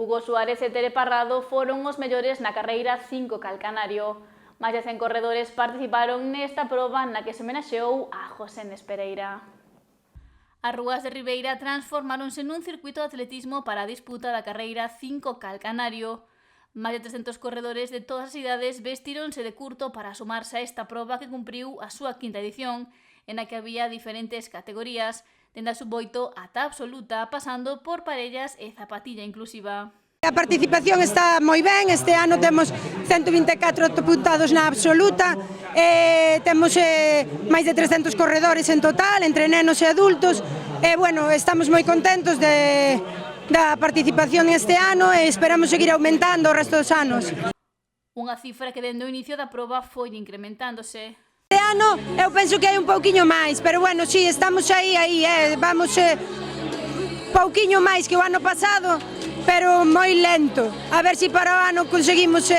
Hugo Suárez e Tere Parrado foron os mellores na carreira 5 calcanario. Máis de 100 corredores participaron nesta proba na que se homenaxeou a José Nespereira. As rúas de Ribeira transformáronse nun circuito de atletismo para a disputa da carreira 5 calcanario. Máis de 300 corredores de todas as idades vestíronse de curto para sumarse a esta proba que cumpriu a súa quinta edición, en a que había diferentes categorías, dende a sub-8 ata absoluta, pasando por parellas e zapatilla inclusiva. A participación está moi ben, este ano temos 124 apuntados na absoluta, temos máis de 300 corredores en total, entre nenos e adultos, e bueno, estamos moi contentos da participación este ano e esperamos seguir aumentando o resto dos anos. Unha cifra que dende o inicio da proba foi incrementándose. Este ano eu penso que hai un pouquiño máis, pero bueno, si, estamos aí, vamos pouquiño máis que o ano pasado, pero moi lento. A ver se para o ano conseguimos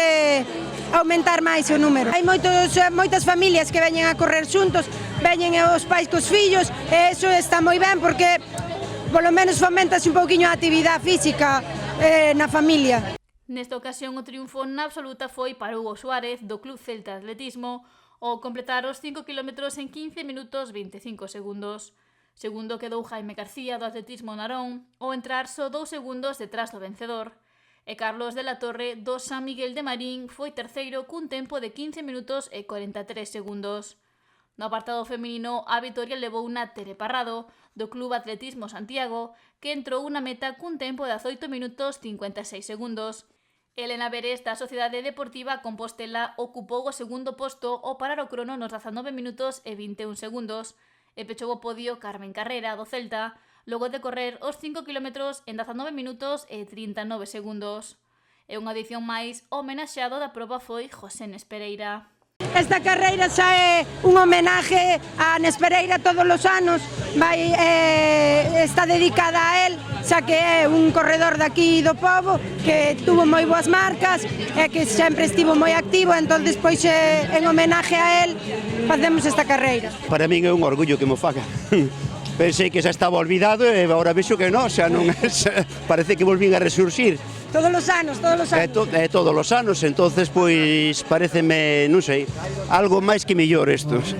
aumentar máis o número. Hai moitas familias que veñen a correr xuntos, veñen os pais cos fillos, e iso está moi ben porque polo menos fomentase un pouquiño a actividade física na familia. Nesta ocasión o triunfo na absoluta foi para Hugo Suárez do Club Celta Atletismo, ao completar os 5 km en 15 minutos 25 segundos. Segundo quedou Jaime García do Atletismo Narón, ao entrar só 2 segundos detrás do vencedor. E Carlos de la Torre do San Miguel de Marín foi terceiro cun tempo de 15 minutos e 43 segundos. No apartado feminino, a vitoria levou unha Tere Parrado, do Club Atletismo Santiago, que entrou na meta cun tempo de 18 minutos 56 segundos. Elena Veres, da Sociedade Deportiva Compostela, ocupou o segundo posto ao parar o crono nos 19 minutos e 21 segundos, e pechou o podio Carmen Carrera, do Celta, logo de correr os 5 km en 19 minutos e 39 segundos. E unha edición máis, o homenaxeado da proba foi José Nespereira. Esta carreira xa é un homenaje a Nespereira todos os anos, está dedicada a él, xa que é un corredor daqui do pobo que tuvo moi boas marcas e que sempre estivo moi activo, entonces pois en homenaje a él facemos esta carreira. Para min é un orgullo que mo faga. Pensei que xa estaba olvidado e agora vexo que non, xa non, parece que volvín a resurxir. Todos os anos, todos os anos. Todos os anos, entonces pois pareceme, non sei, algo máis que mellor estos.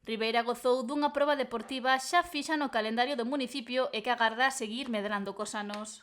Ribeira gozou dunha proba deportiva xa fixa no calendario do municipio e que agarda seguir medrando cos anos.